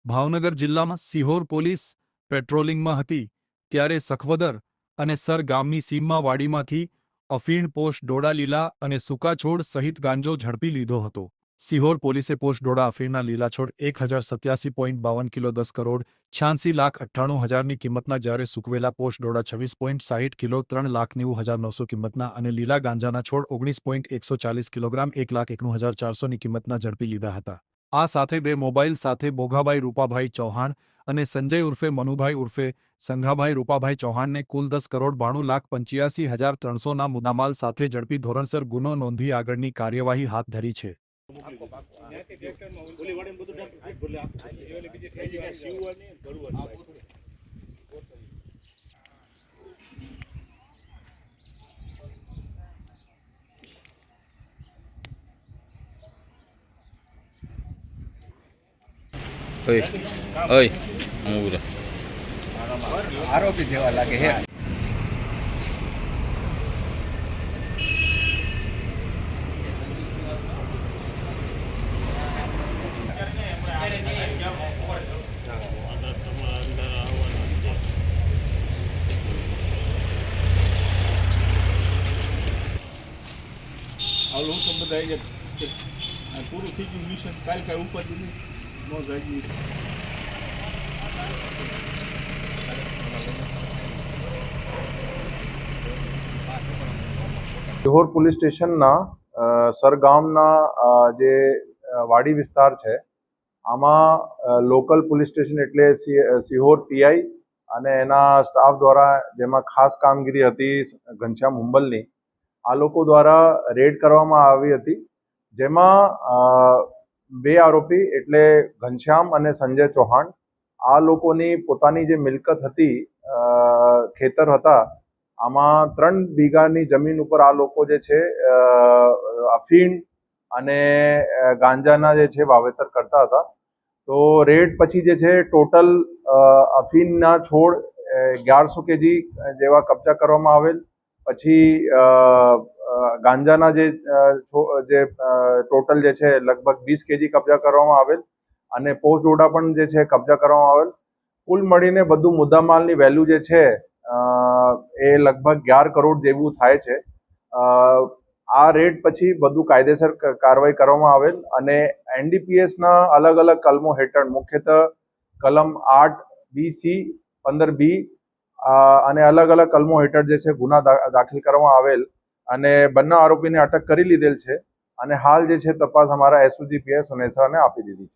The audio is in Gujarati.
ભાવનગર જિલ્લામાં સિહોર પોલીસ પેટ્રોલિંગમાં હતી ત્યારે સખવદર અને સર ગામની સીમમાં વાડીમાંથી અફીણ, પોશ, ડોડા લીલા અને સૂકા છોડ સહિત ગાંજો ઝડપી લીધો હતો। સિહોર પોલીસે પોશ ડોડા અફીણના લીલા છોડ 1087.52 કિલો 10 કરોડ 86,98,000ની કિંમતના જ્યારે સૂકવેલા પોશ ડોડા 26.60 કિલો 3,90,900 કિંમતના અને લીલા ગાંજાના છોડ 19.140 કિલોગ્રામ 1,91,400ની કિંમતના ઝડપી લીધા હતા। આ સાથે બે મોબાઈલ સાથે બોઘાભાઈ રૂપાભાઈ ચૌહાણ અને સંજય ઉર્ફે મનુભાઈ ઉર્ફે સંઘાભાઈ રૂપાભાઈ ચૌહાણને કુલ 10,85,300ના મુદ્દામાલ સાથે ઝડપી ધોરણસર ગુનો નોંધી આગળની કાર્યવાહી હાથ ધરી છે। आरोपी जेवा लागे है। पूરું થઈ ગયું મિશન કાલ કાંઈ ઉપર ન જાય। સિહોર પોલીસ સ્ટેશનના સરગામના જે વાડી વિસ્તાર છે આમાં લોકલ પોલીસ સ્ટેશન એટલે સિહોર પીઆઈ અને એના સ્ટાફ દ્વારા જેમાં ખાસ કામગીરી હતી ઘનશ્યામ હુંબલની, આ લોકો દ્વારા રેડ કરવામાં આવી હતી જેમાં બે આરોપી એટલે ઘનશ્યામ અને સંજય ચૌહાણ આ લોકોની પોતાની જે મિલકત હતી ખેતર હતા આમાં 3 વીઘાની જમીન ઉપર આ લોકો જે છે અફીણ અને ગાંજાના જે છે વાવેતર કરતા હતા। તો રેડ પછી જે છે ટોટલ અફીણના છોડ 1100 કેજી જેવા કબજા કરવામાં આવેલ, પછી ગાંજાના જે ટોટલ જે છે લગભગ 20 કેજી કબજા કરવામાં આવેલ અને પોસ્ટ ડોડા પણ જે છે કબજા કરવામાં આવેલ। કુલ મળીને બધું મુદ્દામાલની વેલ્યુ જે છે એ લગભગ 11 કરોડ જેવું થાય છે। આ રેડ પછી બધું કાયદેસર કાર્યવાહી કરવામાં આવેલ અને એનડીપીએસના અલગ અલગ કલમો હેઠળ મુખ્યત્વે કલમ 8B(C), 15B અને અલગ અલગ કલમો હેઠળ જે છે ગુના દાખલ કરવામાં આવેલ અને બંને આરોપીને અટક કરી લીધેલ છે અને હાલ જે છે તપાસ અમારા એસઓજી પીએસ સુનેસરાને આપી દીધી છે।